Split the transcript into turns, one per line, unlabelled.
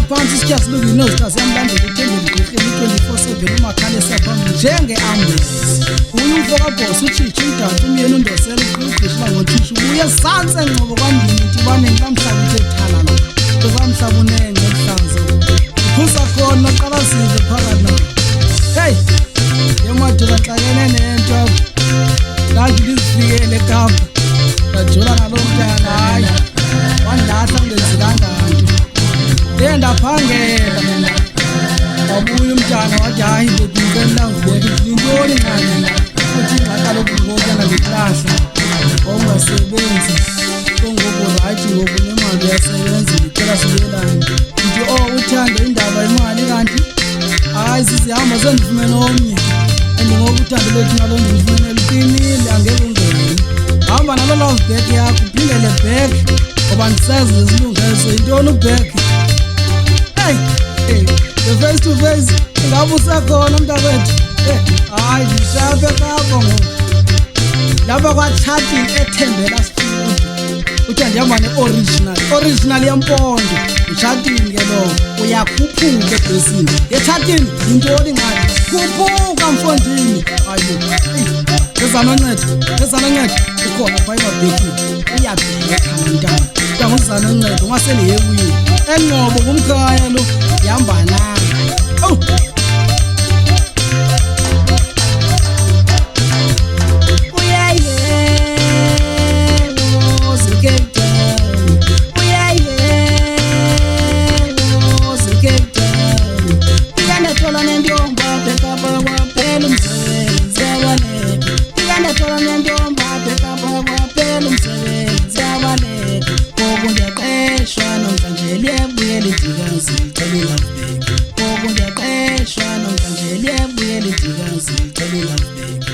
phansi isikhathi loku inozikazi yamlandela uthembele igqirheni 24/7 umakhale saphambili njenge-ambulance. Uye umfoka boss utshishi umdadu umyeni undosela uqhishila ngothishu ubuye sanse ngcobo kwandini ithi baneni lamhlaba uthe thalala kwamhlaba unenge mhlanzo ukhusa khona qala size phakathi na hey yemadoda xakene nento kanti lizifikele eKapa ngajula nalomntana hayi wandahla ngenzekanga nto ndaphangela mina wabuya umntana wathi hayi ngicela ngibeke intoni ngani uthi ngaka lokubona ngiklahla ongasebenzi ngoku right ngoku nemali yasebenza ngicela sibelane nje uthanda indaba imali kanti hayi sizihamba sendifumene omnye ngokuthanda lethu nalonto ngifumene liqinile angeke ungene hamba nalo love back yakho uphindele back ngoba ndisazi izilungezo intoni uback hey the face to face ngabe usakhona mntakwethu hayi ndishape kapha ngoku lapha kwa-chatting ethembela sifundo uthi andihamba ne-original yampondo uchatting-ke lo uyakhuphuka ebhesini ye-chatting yintoni ngani khuphuka mfondini hayi ezanoncedo ukhona pha emabhekini uyabheka mntana utanguzanoncedo ungaseliyekuyini enqobo kumkhaya lo yihamba nanga
Okundeqeshwa namhlanje liyabuye lijikazi, tell me love baby.